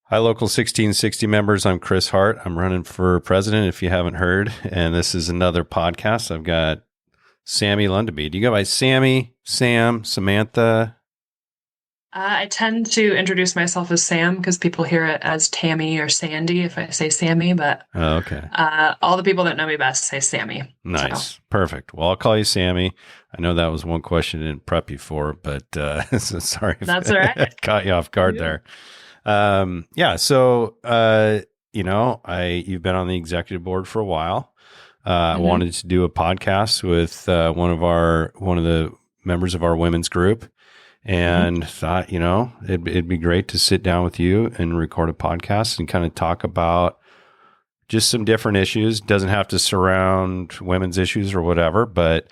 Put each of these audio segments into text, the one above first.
Hi, Local 1660 members. I'm Chris Hart. I'm running for president, if you haven't heard. And this is another podcast. I've got Sammi Lundeby. Do you go by Sammi, Sam, Samantha? I tend to introduce myself as Sam because people hear it as Tammy or Sandy if I say Sammy, but Oh, okay. all the people that know me best say Sammy. Nice. So, Perfect. Well, I'll call you Sammi. I know that was one question I didn't prep you for, but so sorry if that's all I right. caught you off guard Yeah. there. Yeah. So, you've been on the executive board for a while. I Mhm. wanted to do a podcast with one of the members of our women's group, Mhm. and thought, it'd be great to sit down with you and record a podcast and kind of talk about just some different issues. Doesn't have to surround women's issues or whatever, but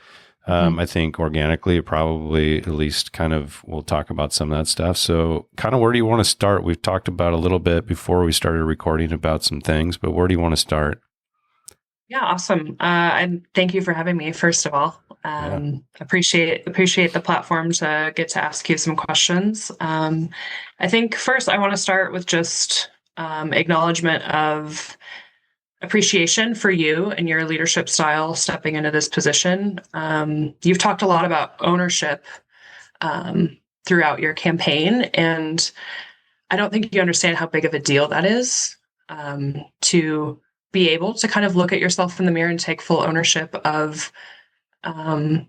Mhm. I think organically, probably at least kind of we'll talk about some of that stuff. So kind of where do you want to start? We've talked about a little bit before we started recording about some things, but where do you want to start? Yeah, awesome. And thank you for having me, first of all. Yeah. Appreciate the platform to get to ask you some questions. I think first I want to start with just acknowledgement of appreciation for you and your leadership style stepping into this position. You've talked a lot about ownership throughout your campaign, and I don't think you understand how big of a deal that is to be able to kind of look at yourself in the mirror and take full ownership of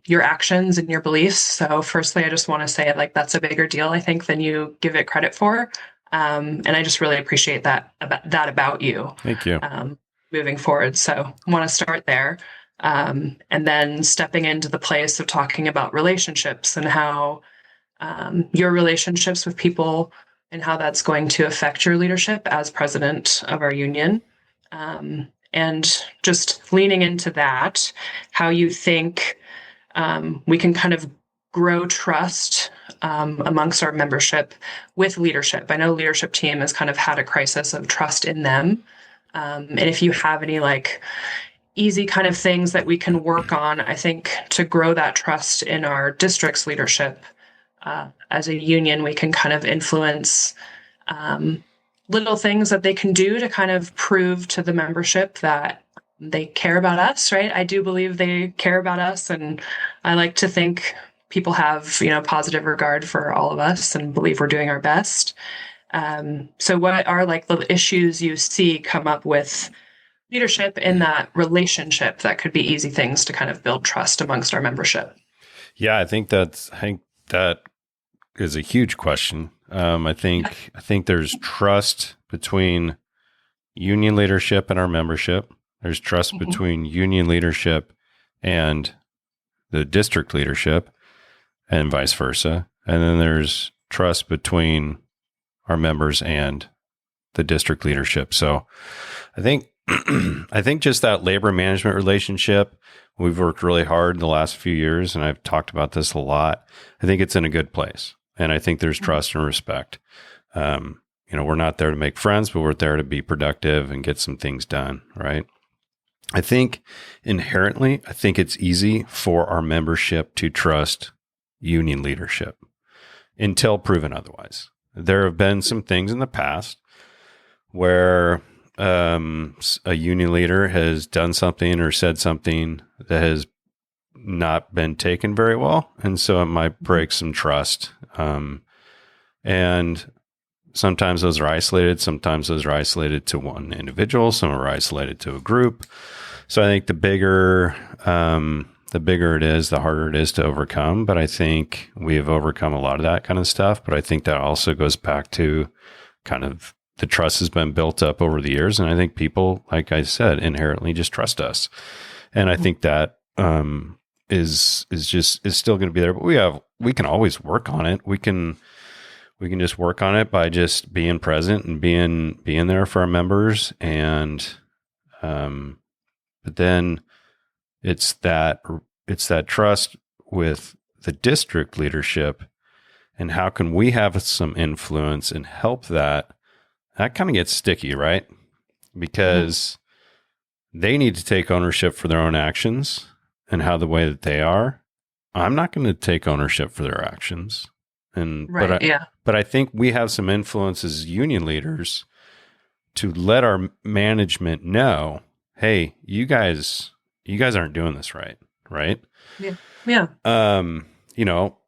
your actions and your beliefs. So, firstly, I just want to say like that's a bigger deal, I think, than you give it credit for. And I just really appreciate that about you Thank you. moving forward. So I want to start there. And then stepping into the place of talking about relationships and how your relationships with people and how that's going to affect your leadership as president of our union. And just leaning into that, how you think we can kind of grow trust amongst our membership with leadership. I know leadership team has kind of had a crisis of trust in them. And if you have any like easy kind of things that we can work on, I think to grow that trust in our district's leadership as a union, we can kind of influence little things that they can do to kind of prove to the membership that they care about us, right? I do believe they care about us. And I like to think people have, positive regard for all of us and believe we're doing our best. So what are like the issues you see come up with leadership in that relationship that could be easy things to kind of build trust amongst our membership? Yeah, I think that is a huge question. I think there's trust between union leadership and our membership. There's trust Mhm. between union leadership and the district leadership, and vice versa. And then there's trust between our members and the district leadership. So I think I think just that labor management relationship, we've worked really hard in the last few years, and I've talked about this a lot. I think it's in a good place, and I think there's trust and respect. We're not there to make friends, but we're there to be productive and get some things done, right? I think inherently, I think it's easy for our membership to trust union leadership until proven otherwise. There have been some things in the past where a union leader has done something or said something that has not been taken very well, and so it might break some trust. And sometimes those are isolated. Sometimes those are isolated to one individual. Some are isolated to a group. So I think the bigger it is, the harder it is to overcome. But I think we have overcome a lot of that kind of stuff. But I think that also goes back to kind of the trust has been built up over the years. And I think people, like I said, inherently just trust us. And I think that is still going to be there. But we can always work on it. We can just work on it by just being present and being there for our members. And but then it's that trust with the district leadership, and how can we have some influence and help that kind of gets sticky, right? Because they need to take ownership for their own actions and how the way that they are. I'm not going to take ownership for their actions. Right. Yeah. But I think we have some influence as union leaders to let our management know, hey, you guys aren't doing this right. Right. Yeah. Yeah. You know,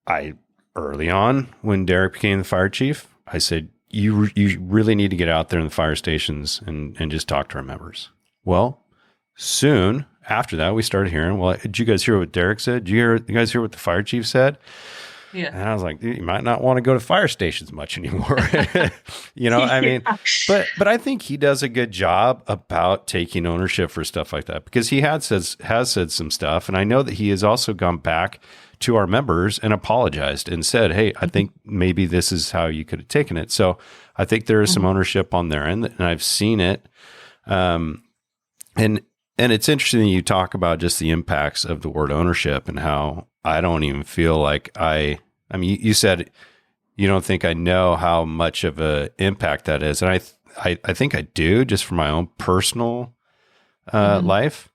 I early on when Derek became the fire chief, I said, you really need to get out there in the fire stations and just talk to our members. Well, soon after that, we started hearing, well, did you guys hear what Derek said? Did you guys hear what the fire chief said? Yeah. And I was like, you might not want to go to fire stations much anymore. You know, I mean, but I think he does a good job about taking ownership for stuff like that, because he has said some stuff. And I know that he has also gone back to our members and apologized and said, hey, I think maybe this is how you could have taken it. So I think there is some ownership on their end, and I've seen it. And it's interesting that you talk about just the impacts of the word ownership and how I don't even feel like I mean, you said you don't think I know how much of an impact that is. And I think I do, just for my own personal life.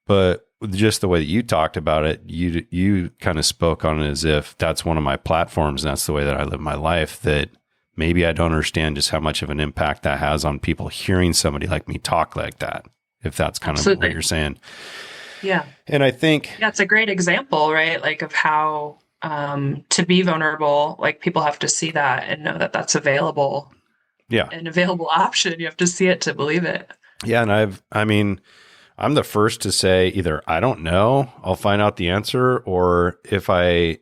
But just the way that you talked about it, you kind of spoke on it as if that's one of my platforms and that's the way that I live my life, that maybe I don't understand just how much of an impact that has on people hearing somebody like me talk like that, if that's kind of what you're saying. Yeah. And I think... Yeah, it's a great example, right? Like of how to be vulnerable, like people have to see that and know that that's available. Yeah. An available option. You have to see it to believe it. Yeah. And I'm the first to say either I don't know, I'll find out the answer, or if I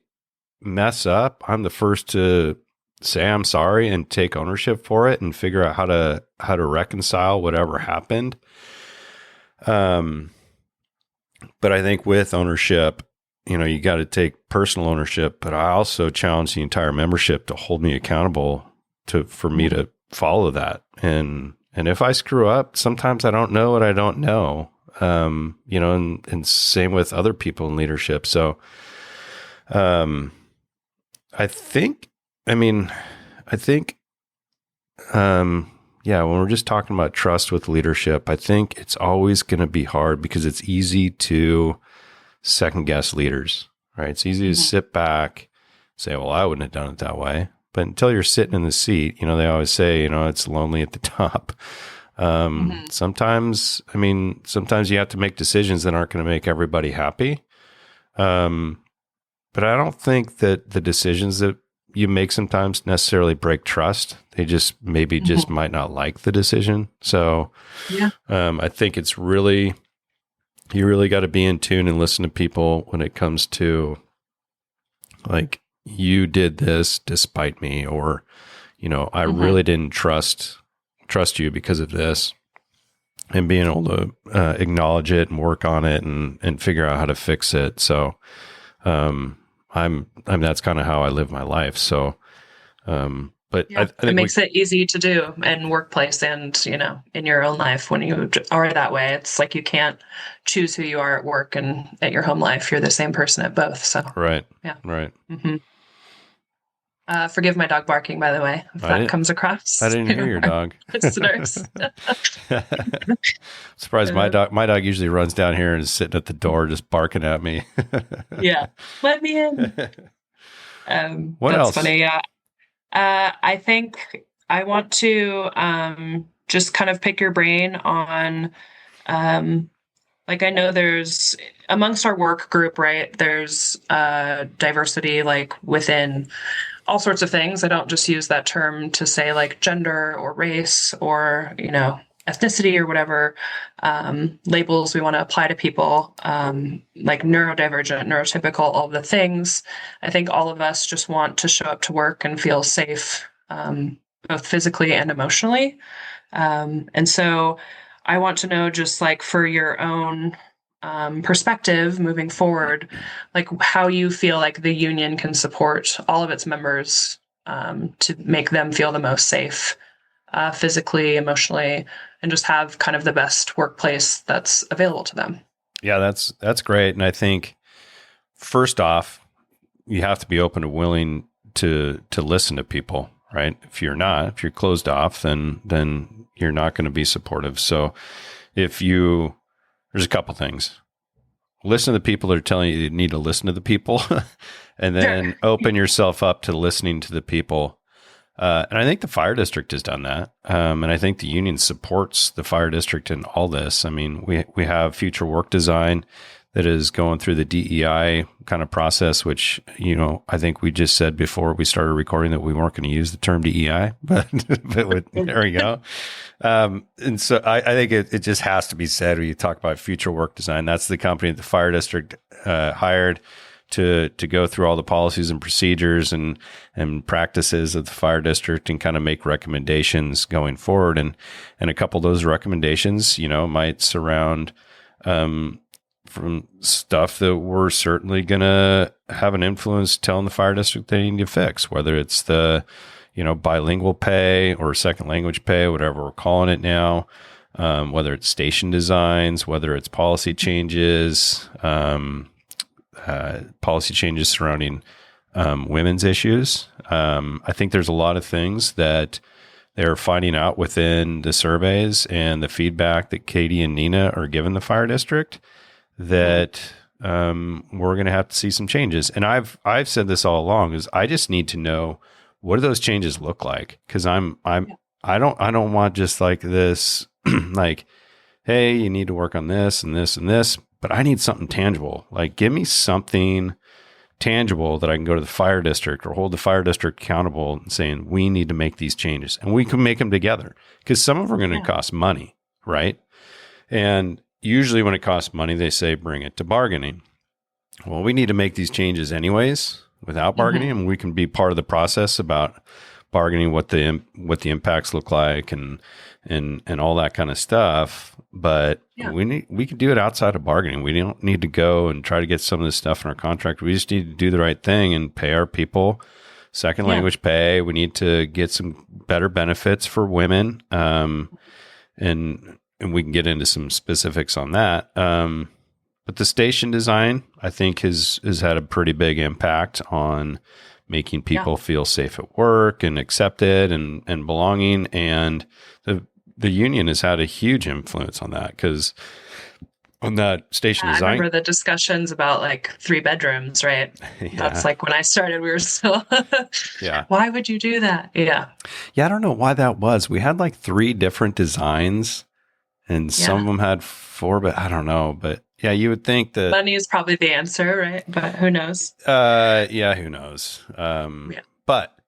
mess up, I'm the first to say I'm sorry and take ownership for it and figure out how to reconcile whatever happened. But I think with ownership, you know, you got to take personal ownership, but I also challenge the entire membership to hold me accountable for me to follow that. And if I screw up, sometimes I don't know what I don't know. You know, and same with other people in leadership. So, I think, yeah, when we're just talking about trust with leadership, I think it's always going to be hard because it's easy to second guess leaders, right? It's easy to sit back, say, well, I wouldn't have done it that way. But until you're sitting in the seat, you know, they always say, you know, it's lonely at the top. Sometimes you have to make decisions that aren't going to make everybody happy. But I don't think that the decisions that you make sometimes necessarily break trust. They just maybe just might not like the decision. So, I think it's really, you really got to be in tune and listen to people when it comes to like, you did this despite me, or, you know, I really didn't trust you because of this, and being able to acknowledge it and work on it and figure out how to fix it. So, that's kind of how I live my life. So, but I think it makes it easy to do in workplace and, you know, in your own life when you are that way. It's like you can't choose who you are at work and at your home life. You're the same person at both. So, right. Yeah. Right. Forgive my dog barking, by the way, if that comes across. I didn't hear your dog. Listeners. Surprised my dog usually runs down here and is sitting at the door just barking at me. Yeah. Let me in. What that's else? Funny. Yeah. I think I want to just kind of pick your brain on like, I know there's amongst our work group, right? There's diversity like within all sorts of things. I don't just use that term to say like gender or race or, you know, ethnicity or whatever labels we want to apply to people, like neurodivergent, neurotypical, all the things. I think all of us just want to show up to work and feel safe, both physically and emotionally. And so I want to know, just like for your own perspective moving forward, like how you feel like the union can support all of its members to make them feel the most safe physically, emotionally, and just have kind of the best workplace that's available to them. Yeah, that's great. And I think first off, you have to be open and willing to listen to people, right? If you're closed off, then you're not going to be supportive. So there's a couple things. Listen to the people that are telling you need to listen to the people, and then open yourself up to listening to the people And I think the fire district has done that. And I think the union supports the fire district in all this. I mean, we have future work design that is going through the DEI kind of process, which, I think we just said before we started recording that we weren't going to use the term DEI, but there we go. And so I think it just has to be said when you talk about future work design. That's the company that the fire district hired to go through all the policies and procedures and practices of the fire district and kind of make recommendations going forward. And a couple of those recommendations, might surround from stuff that we're certainly going to have an influence telling the fire district they need to fix, whether it's the, bilingual pay or second language pay, whatever we're calling it now, whether it's station designs, whether it's policy changes, surrounding women's issues. I think there's a lot of things that they're finding out within the surveys and the feedback that Katie and Nina are giving the fire district that we're going to have to see some changes. And I've said this all along is I just need to know, what do those changes look like? Because I don't want just like this, like, hey, you need to work on this and this and this, but I need something tangible. Like, give me something tangible that I can go to the fire district or hold the fire district accountable and saying, we need to make these changes and we can make them together, because some of them are going to cost money. Right. And usually when it costs money, they say, bring it to bargaining. Well, we need to make these changes anyways without bargaining, and we can be part of the process about bargaining what the impacts look like and all that kind of stuff. But we can do it outside of bargaining. We don't need to go and try to get some of this stuff in our contract. We just need to do the right thing and pay our people second language pay. We need to get some better benefits for women. And we can get into some specifics on that. But the station design, I think, has had a pretty big impact on making people feel safe at work and accepted and belonging. And the union has had a huge influence on that, because on that station design. I remember the discussions about like 3 bedrooms, right? That's like when I started, we were still, why would you do that? Yeah. Yeah. I don't know why that was. We had like 3 different designs. And some of them had 4, but I don't know. But yeah, you would think that money is probably the answer, right? But who knows? Who knows? But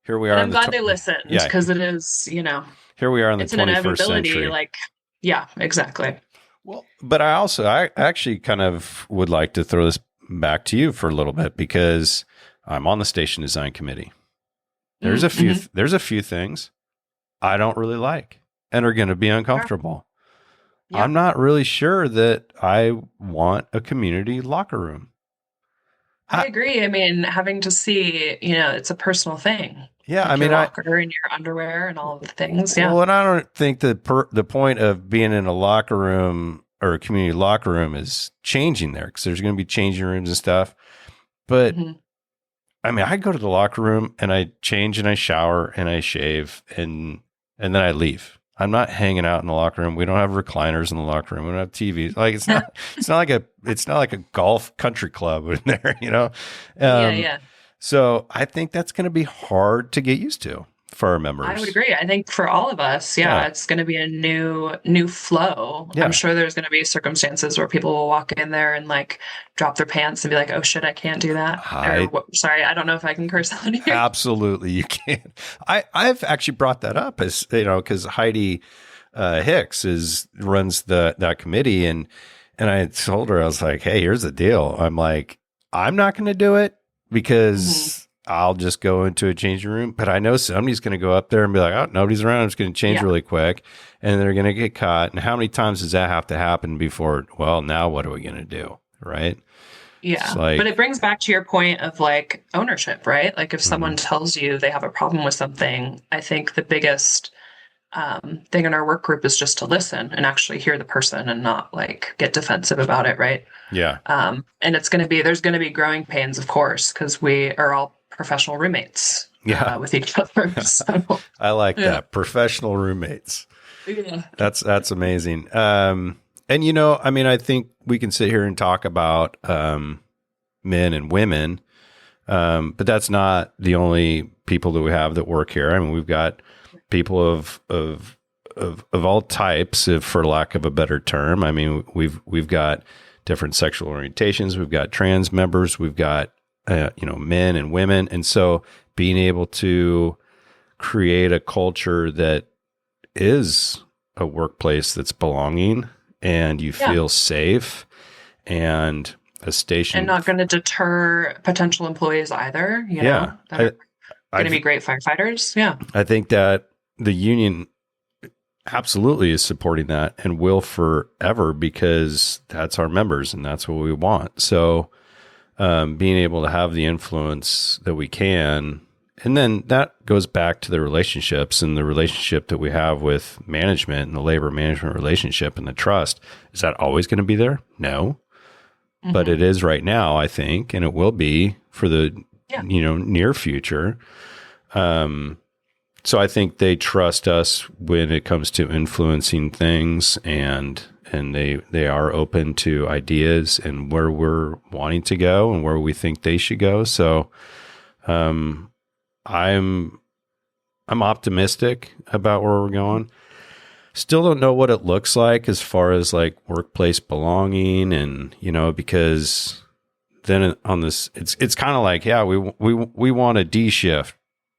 here we are. I'm glad they listened, because it is, here we are in the 21st century. Like, yeah, exactly. Well, but I actually kind of would like to throw this back to you for a little bit, because I'm on the station design committee. There's a few things I don't really like and are going to be uncomfortable. Yep. I'm not really sure that I want a community locker room. I agree. I mean, having to see, it's a personal thing. Yeah, like, I mean, your locker and your underwear and all of the things. Yeah. Well, and I don't think the point of being in a locker room or a community locker room is changing there, because there's going to be changing rooms and stuff. But I mean, I go to the locker room and I change and I shower and I shave and then I leave. I'm not hanging out in the locker room. We don't have recliners in the locker room. We don't have TVs. Like it's not like a golf country club in there, So I think that's going to be hard to get used to for our members. I would agree. I think for all of us, it's going to be a new flow. Yeah. I'm sure there's going to be circumstances where people will walk in there and like drop their pants and be like, "Oh shit, I can't do that." Sorry, I don't know if I can curse on here. Absolutely, you can. I've actually brought that up as because Heidi Hicks runs that committee, and I told her, I was like, "Hey, here's the deal. I'm like, I'm not going to do it because." I'll just go into a changing room, but I know somebody's going to go up there and be like, "Oh, nobody's around. I'm just going to change really quick." And they're going to get caught. And how many times does that have to happen before, well, now what are we going to do? Right. Yeah. But it brings back to your point of like ownership, right? Like if someone tells you they have a problem with something, I think the biggest thing in our work group is just to listen and actually hear the person and not like get defensive about it. Right. Yeah. And there's going to be growing pains, of course, because we are all professional roommates with each other. So, I like that. Professional roommates. Yeah. That's amazing. And, I think we can sit here and talk about men and women, But that's not the only people that we have that work here. I mean, we've got people of all types, if for lack of a better term. I mean, we've got different sexual orientations. We've got trans members. We've got men and women, and so being able to create a culture that is a workplace that's belonging and you feel safe, and a station, and not going to deter potential employees either. You know, that are going to be great firefighters. Yeah, I think that the union absolutely is supporting that and will forever, because that's our members and that's what we want. So being able to have the influence that we can, and then that goes back to the relationships and the relationship that we have with management and the labor management relationship and the trust. Is that always going to be there? No, but it is right now, I think, and it will be for the near future. So I think they trust us when it comes to influencing things, and they are open to ideas and where we're wanting to go and where we think they should go. So I'm optimistic about where we're going. Still don't know what it looks like as far as like workplace belonging, and because then on this, it's kind of like, we want a D shift,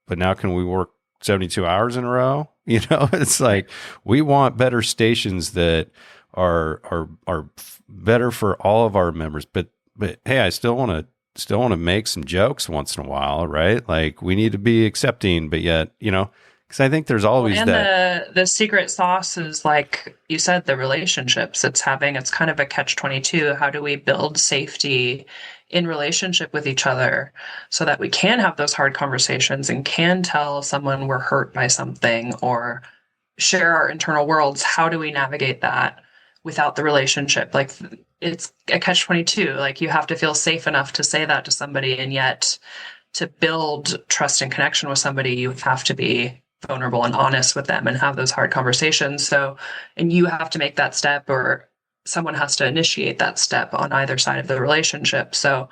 but now can we work 72 hours in a row? It's like, we want better stations that are better for all of our members, but hey, I still want to make some jokes once in a while, right? Like, we need to be accepting, but yet, because I think there's always the secret sauce is, like you said, the relationships. It's kind of a catch-22. How do we build safety in relationship with each other so that we can have those hard conversations and can tell someone we're hurt by something or share our internal worlds? How do we navigate that without the relationship? Like, it's a catch-22. Like, you have to feel safe enough to say that to somebody, and yet to build trust and connection with somebody, you have to be vulnerable and honest with them and have those hard conversations. So, and you have to make that step, or someone has to initiate that step on either side of the relationship. So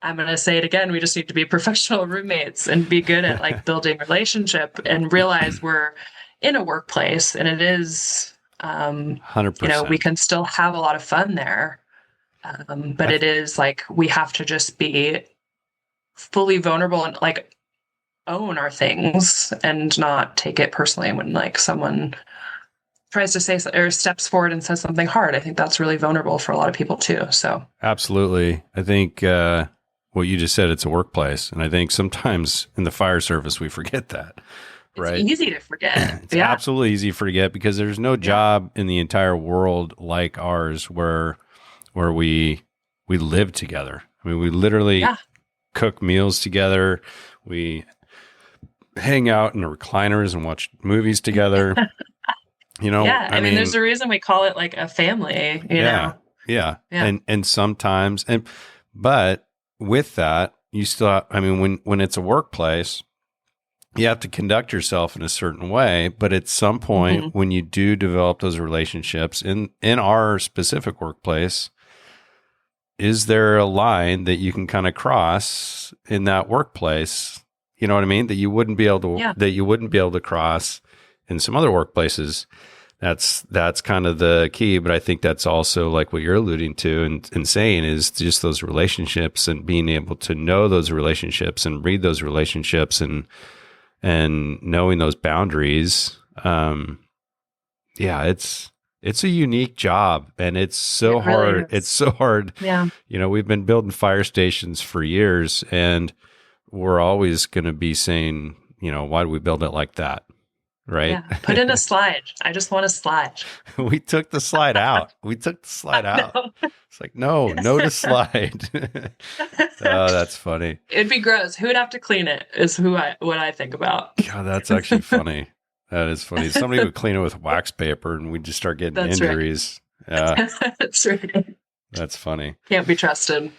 I'm going to say it again. We just need to be professional roommates and be good at like building relationship, and realize we're in a workplace, and it is, 100%. we can still have a lot of fun there. But it is like, we have to just be fully vulnerable and like own our things and not take it personally when like someone tries to say or steps forward and says something hard. I think that's really vulnerable for a lot of people too. So absolutely. I think what you just said, it's a workplace. And I think sometimes in the fire service, we forget that, right? It's easy to forget. It's absolutely easy to forget, because there's no job in the entire world like ours where we live together. I mean, we literally cook meals together. We hang out in the recliners and watch movies together. I mean, there's a reason we call it like a family, you know? Yeah. And sometimes, but with that, you still, when it's a workplace, you have to conduct yourself in a certain way. But at some point, when you do develop those relationships in our specific workplace, is there a line that you can kind of cross in that workplace? You know what I mean? That you wouldn't be able to cross in some other workplaces. That's kind of the key. But I think that's also like what you're alluding to and saying, is just those relationships and being able to know those relationships and read those relationships and knowing those boundaries. It's a unique job, and it's so hard. Really, it's so hard. Yeah. We've been building fire stations for years, and we're always going to be saying, why do we build it like that? Right. Yeah. Put in a slide. I just want a slide. We took the slide out. It's like, no to slide. Oh, that's funny. It'd be gross. Who would have to clean it is what I think about. God, that's actually funny. That is funny. Somebody would clean it with wax paper, and we'd just start getting injuries. Right. Yeah. That's right. That's funny. Can't be trusted.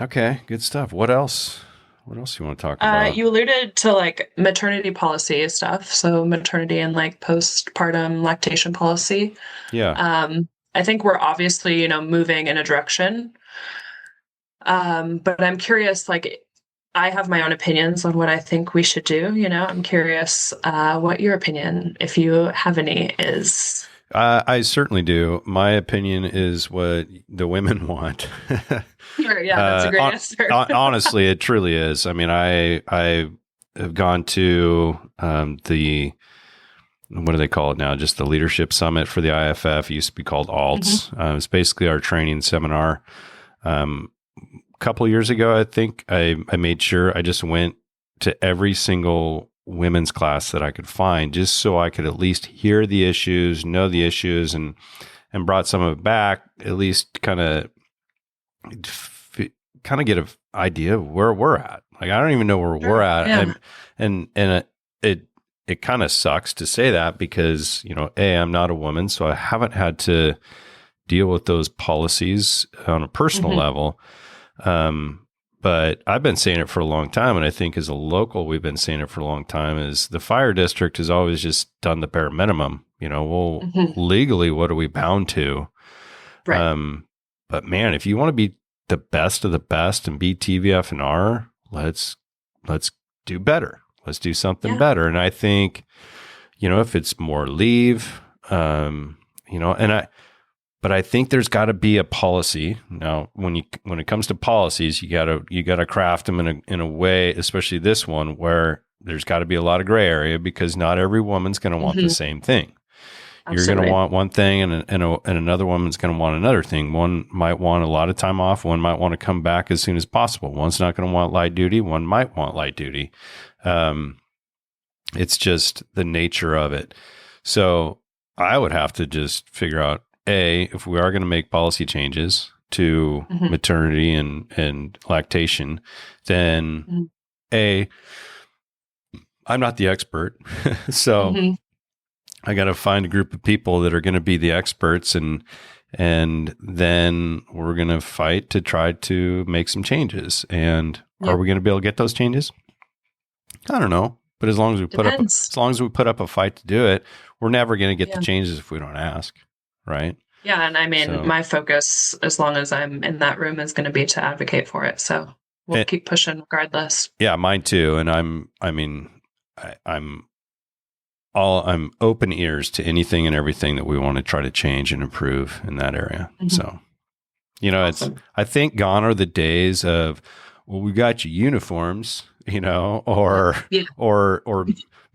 Okay, good stuff. What else? What else you want to talk about? You alluded to like maternity policy stuff. So maternity and like postpartum lactation policy. Yeah. I think we're obviously, moving in a direction. But I'm curious, like, I have my own opinions on what I think we should do. I'm curious what your opinion, if you have any, is. I certainly do. My opinion is what the women want. Sure, yeah, that's a great answer. Honestly, it truly is. I mean, I have gone to the, what do they call it now? Just the leadership summit for the IFF. It used to be called ALTS. It's basically our training seminar. A couple years ago, I think I made sure I just went to every single women's class that I could find, just so I could at least hear the issues, know the issues, and brought some of it back, at least kind of get an idea of where we're at. Like, I don't even know where we're at. Yeah. And it kind of sucks to say that because, I'm not a woman, so I haven't had to deal with those policies on a personal level. But I've been saying it for a long time. And I think as a local, we've been saying it for a long time, is the fire district has always just done the bare minimum. Legally, what are we bound to? Right. But man, if you want to be the best of the best and be TVF&R, let's do better. Let's do something better. And I think, if it's more leave, but I think there's got to be a policy. Now, when it comes to policies, you gotta craft them in a way, especially this one, where there's got to be a lot of gray area, because not every woman's going to want the same thing. Absolutely. You're going to want one thing, and another woman's going to want another thing. One might want a lot of time off. One might want to come back as soon as possible. One's not going to want light duty. One might want light duty. It's just the nature of it. So I would have to just figure out, if we are going to make policy changes to maternity and lactation, then I'm not the expert. So I got to find a group of people that are going to be the experts, and then we're going to fight to try to make some changes. And are we going to be able to get those changes? I don't know. But as long as we put up a fight to do it, we're never going to get the changes if we don't ask. Right. Yeah. And I mean, my focus, as long as I'm in that room, is going to be to advocate for it. So we'll keep pushing regardless. Yeah, mine too. And I'm open ears to anything and everything that we want to try to change and improve in that area. So, awesome. I think gone are the days of, well, we got your uniforms, or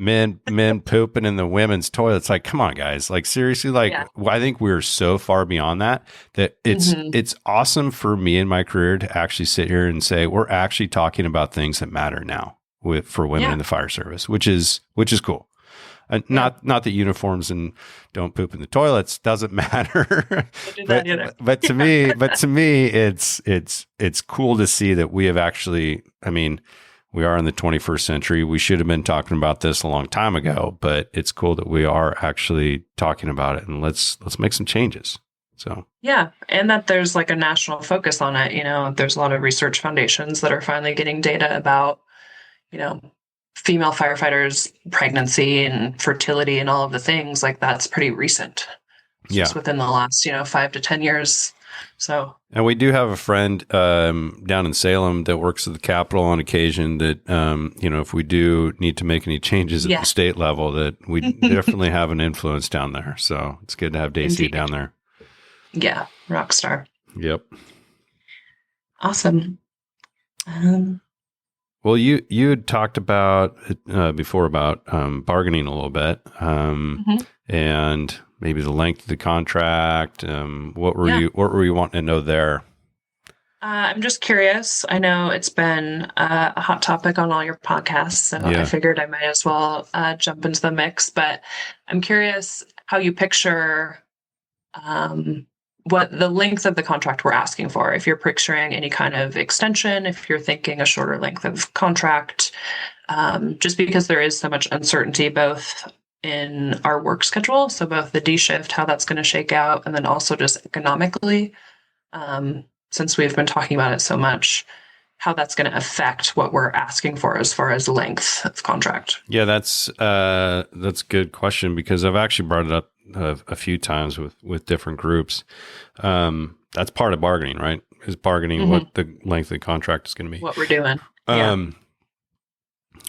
men pooping in the women's toilets. Like, come on, guys. Like, seriously, I think we're so far beyond that it's awesome for me in my career to actually sit here and say, we're actually talking about things that matter now for women in the fire service, which is cool. Not that uniforms and don't poop in the toilets doesn't matter, but to me, it's cool to see that we have actually, we are in the 21st century. We should have been talking about this a long time ago, but it's cool that we are actually talking about it, and let's make some changes. So, yeah. And that there's like a national focus on it. There's a lot of research foundations that are finally getting data about, female firefighters' pregnancy and fertility and all of the things. Like, that's pretty recent. Just within the last, 5 to 10 years. So, and we do have a friend down in Salem that works at the Capitol on occasion that, if we do need to make any changes at the state level, that we definitely have an influence down there. So it's good to have Daisy down there. Yeah. Rock star. Yep. Awesome. Well, you had talked about before about bargaining a little bit, and maybe the length of the contract. What were you wanting to know there? I'm just curious. I know it's been a hot topic on all your podcasts, so I figured I might as well jump into the mix. But I'm curious how you picture what the length of the contract we're asking for. If you're picturing any kind of extension, if you're thinking a shorter length of contract, just because there is so much uncertainty both in our work schedule, so both the D shift, how that's going to shake out, and then also just economically, since we've been talking about it so much, how that's going to affect what we're asking for as far as length of contract. Yeah, that's a good question, because I've actually brought it up a few times with different groups. That's part of bargaining, right? is bargaining what the length of the contract is going to be. What we're doing. Yeah.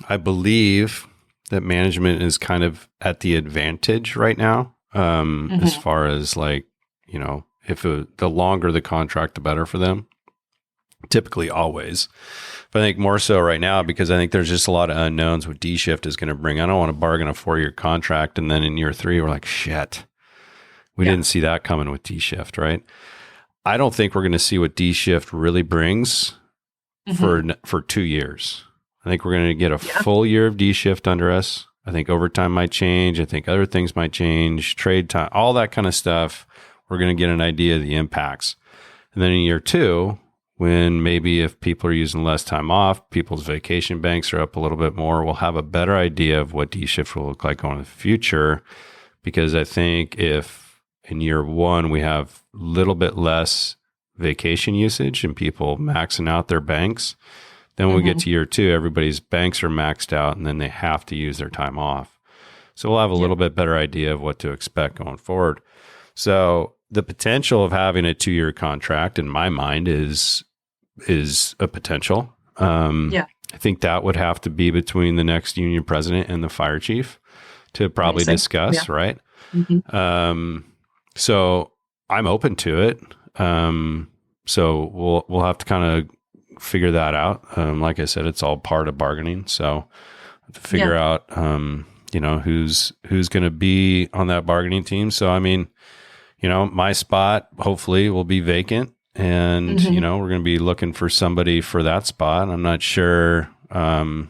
I believe that management is kind of at the advantage right now, as far as like, if the longer the contract, the better for them. Typically, always. But I think more so right now because I think there's just a lot of unknowns what D shift is going to bring. I don't want to bargain a 4-year contract and then in year 3 we're like, shit, we didn't see that coming with D shift, right? I don't think we're going to see what D shift really brings for 2 years. I think we're going to get a full year of D shift under us. I think overtime might change. I think other things might change, trade time, all that kind of stuff. We're going to get an idea of the impacts. And then in year 2, when maybe if people are using less time off, people's vacation banks are up a little bit more, we'll have a better idea of what D shift will look like going in the future. Because I think if in year 1 we have a little bit less vacation usage and people maxing out their banks, then when we get to year 2, everybody's banks are maxed out and then they have to use their time off. So we'll have a little bit better idea of what to expect going forward. So the potential of having a 2-year contract in my mind is a potential. I think that would have to be between the next union president and the fire chief to probably discuss, right? So I'm open to it. So we'll have to kind of figure that out. Like I said, it's all part of bargaining. So to figure out, who's going to be on that bargaining team. So, I mean, my spot hopefully will be vacant. And, we're going to be looking for somebody for that spot. I'm not sure, I've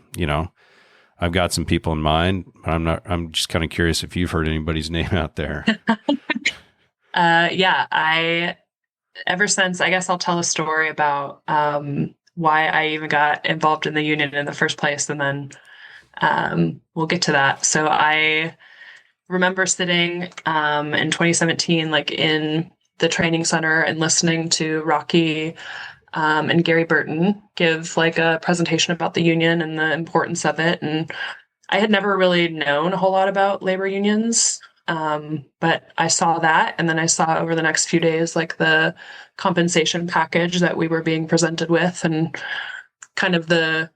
got some people in mind, but I'm just kind of curious if you've heard anybody's name out there. Ever since, I guess I'll tell a story about, why I even got involved in the union in the first place. And then, we'll get to that. So I remember sitting, in 2017, like in the training center and listening to Rocky and Gary Burton give like a presentation about the union and the importance of it. And I had never really known a whole lot about labor unions, but I saw that. And then I saw over the next few days, like the compensation package that we were being presented with and kind of the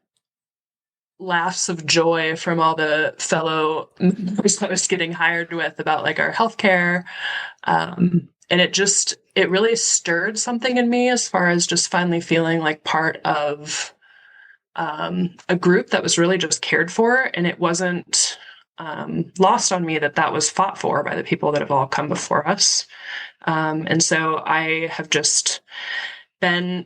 laughs of joy from all the fellow members I was getting hired with about like our healthcare. And it really stirred something in me as far as just finally feeling like part of a group that was really just cared for. And it wasn't lost on me that was fought for by the people that have all come before us. And so I have just been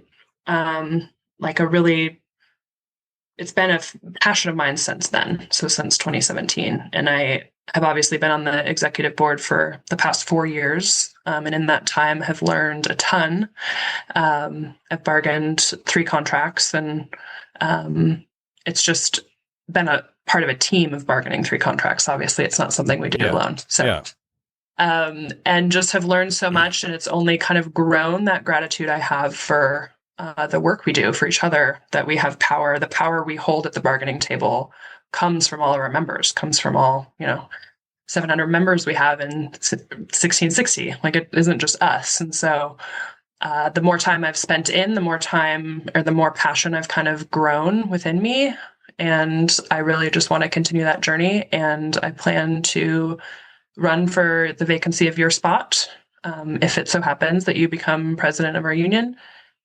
it's been a passion of mine since then. So since 2017. And I have obviously been on the executive board for the past 4 years. And in that time have learned a ton. I've bargained 3 contracts and it's just been a part of a team of bargaining 3 contracts. Obviously it's not something we do alone. So, and just have learned so much, and it's only kind of grown that gratitude I have for the work we do for each other, that we have power. The power we hold at the bargaining table comes from all of our members, comes from all, 700 members we have in 1660. Like, it isn't just us. And so the more time I've spent the more passion I've kind of grown within me. And I really just want to continue that journey. And I plan to run for the vacancy of your spot if it so happens that you become president of our union.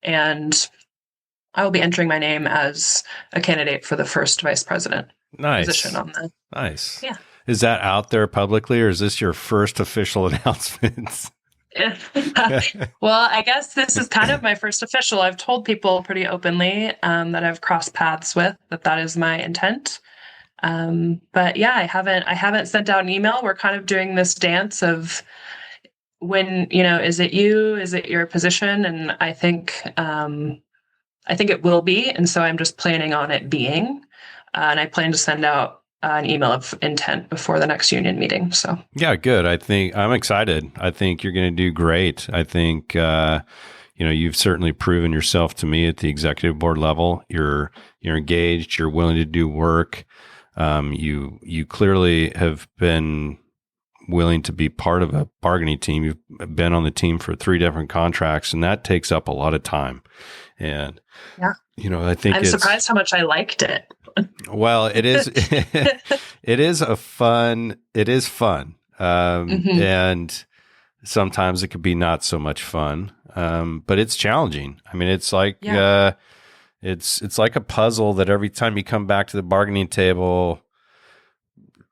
And I will be entering my name as a candidate for the first vice president position on the. Nice. Yeah. Is that out there publicly, or is this your first official announcement? Well, I guess this is kind of my first official. I've told people pretty openly that I've crossed paths with that is my intent. But yeah, I haven't sent out an email. We're kind of doing this dance of when, is it you? Is it your position? And I think it will be. And so I'm just planning on it being, and I plan to send out an email of intent before the next union meeting. So yeah, good. I'm excited. I think you're going to do great. I think, you've certainly proven yourself to me at the executive board level. You're engaged, you're willing to do work. You clearly have been willing to be part of a bargaining team. You've been on the team for 3 different contracts, and that takes up a lot of time. And, Yeah. I think I'm surprised how much I liked it. Well, it is, it is fun. And sometimes it could be not so much fun. But it's challenging. I mean, it's like, it's like a puzzle that every time you come back to the bargaining table,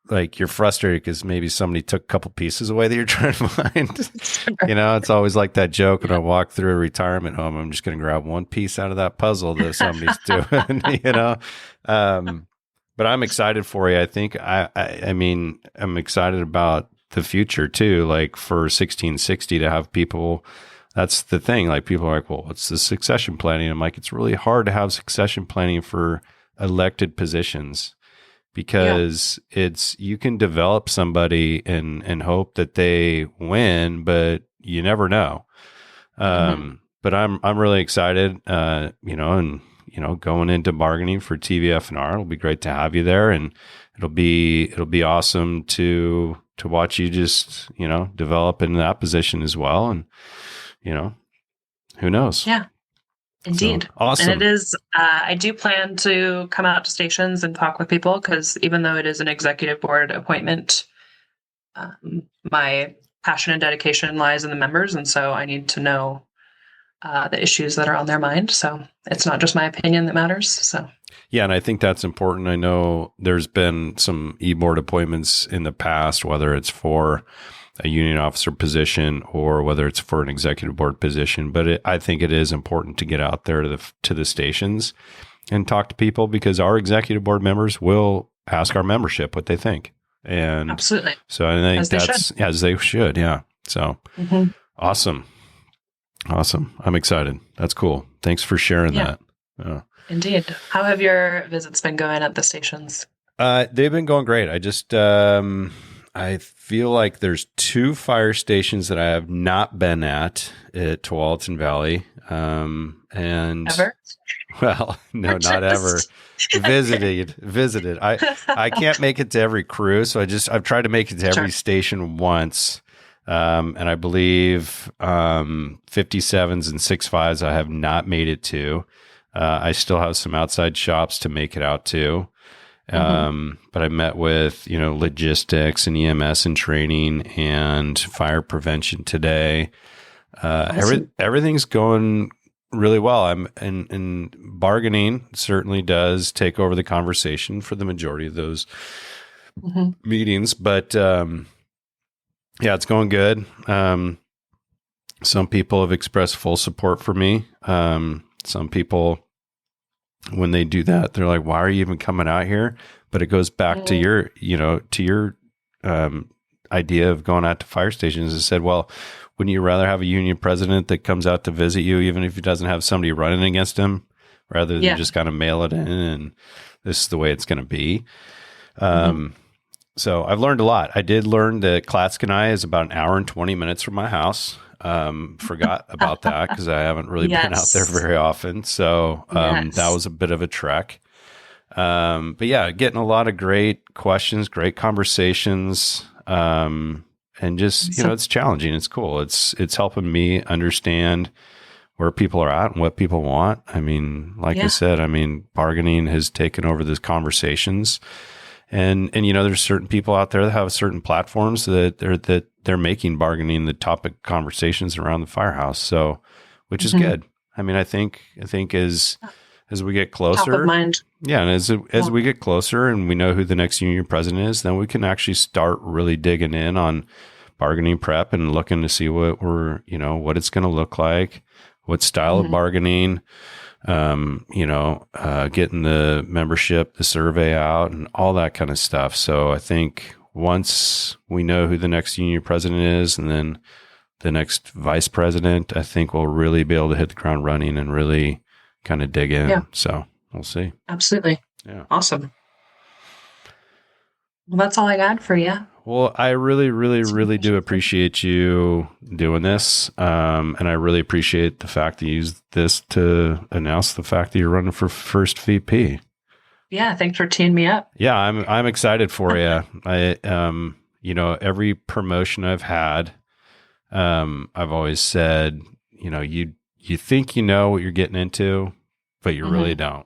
like you're frustrated because maybe somebody took a couple pieces away that you're trying to find. It's always like that joke when I walk through a retirement home, I'm just going to grab one piece out of that puzzle that somebody's doing, but I'm excited for you. I think, I mean, I'm excited about the future too. Like for 1660 to have people, that's the thing. Like people are like, well, what's the succession planning? I'm like, it's really hard to have succession planning for elected positions. Because you can develop somebody and hope that they win, but you never know. But I'm really excited, and going into bargaining for TVF&R. It'll be great to have you there, and it'll be awesome to watch you just develop in that position as well. And who knows? Yeah. Indeed. So, awesome. And it is, I do plan to come out to stations and talk with people because even though it is an executive board appointment, my passion and dedication lies in the members. And so I need to know the issues that are on their mind. So it's not just my opinion that matters. So. Yeah. And I think that's important. I know there's been some e-board appointments in the past, whether it's for a union officer position or whether it's for an executive board position. But I think it is important to get out there to the stations and talk to people because our executive board members will ask our membership what they think. And absolutely. So I think that's as they should. Yeah. So awesome. I'm excited. That's cool. Thanks for sharing that. Indeed. How have your visits been going at the stations? They've been going great. I just, I feel like there's 2 fire stations that I have not been at Tualatin Valley. And ever? Well, no, not ever. Visited. I can't make it to every crew. So I've tried to make it to every station once. And I believe, 57s and 65s, I have not made it to. I still have some outside shops to make it out to. But I met with, logistics and EMS and training and fire prevention today. Everything's going really well. And bargaining certainly does take over the conversation for the majority of those meetings, but, it's going good. Some people have expressed full support for me. Some people, when they do that, they're like, why are you even coming out here? But it goes back to your, idea of going out to fire stations. I said, well, wouldn't you rather have a union president that comes out to visit you, even if he doesn't have somebody running against him, rather than just kind of mail it in and this is the way it's going to be. So I've learned a lot. I did learn that Klatskanai is about an hour and 20 minutes from my house. Forgot about that because I haven't really been out there very often. So that was a bit of a trek. But yeah, getting a lot of great questions, great conversations, and just, it's challenging. It's cool. It's helping me understand where people are at and what people want. I mean, like I said, bargaining has taken over these conversations. And there's certain people out there that have certain platforms that they're making bargaining the topic conversations around the firehouse. So, which is good. I think as we get closer, top of mind. Yeah. And as we get closer and we know who the next union president is, then we can actually start really digging in on bargaining prep and looking to see what what it's going to look like, what style of bargaining, getting the membership, the survey out and all that kind of stuff. So I think once we know who the next union president is and then the next vice president, I think we'll really be able to hit the ground running and really kind of dig in. Yeah. So we'll see. Absolutely. Yeah. Awesome. Well, that's all I got for you. Well, I really, really, really do appreciate you doing this. And I really appreciate the fact that you used this to announce the fact that you're running for first VP. Yeah. Thanks for teeing me up. Yeah. I'm excited for you. every promotion I've had, I've always said, you think you know what you're getting into, but you really don't.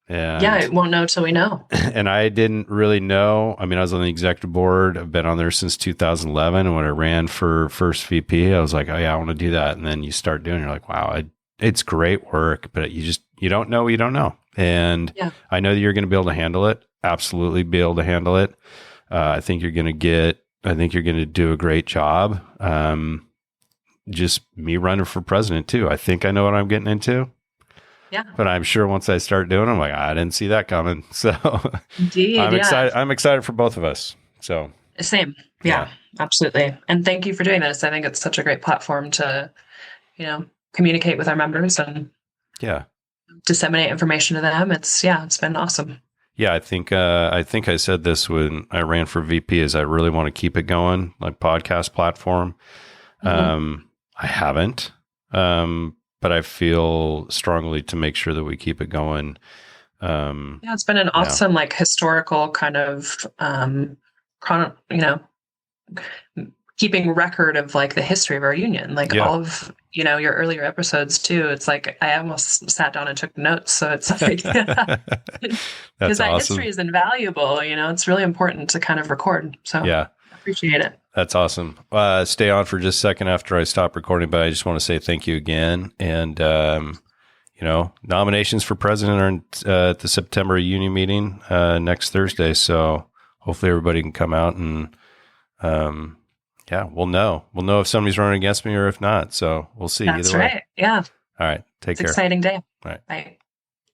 Yeah, it won't know till we know. And I didn't really know. I mean, I was on the executive board. I've been on there since 2011. And when I ran for first VP, I was like, oh yeah, I want to do that. And then you start doing it, you're like, wow, it's great work, but you don't know what you don't know. And I know that you're going to be able to handle it. Absolutely be able to handle it. I think you're going to do a great job. Just me running for president too. I think I know what I'm getting into. Yeah. But I'm sure once I start doing it, I'm like, I didn't see that coming. So Indeed, I'm excited. I'm excited for both of us. So same. Yeah, absolutely. And thank you for doing this. I think it's such a great platform to, communicate with our members and disseminate information to them. It's been awesome. Yeah, I think I said this when I ran for VP is I really want to keep it going, like podcast platform. I haven't. But I feel strongly to make sure that we keep it going. It's been an awesome, historical kind of, keeping record of the history of our union, all of, your earlier episodes too. It's like, I almost sat down and took notes. So it's like, because that history is invaluable, it's really important to kind of record. So I appreciate it. That's awesome. Stay on for just a second after I stop recording, but I just want to say thank you again. And, nominations for president are at the September union meeting next Thursday. So hopefully everybody can come out and, we'll know. We'll know if somebody's running against me or if not. So we'll see. That's either way. Right. Yeah. All right. Take care. Exciting day. All right. Bye.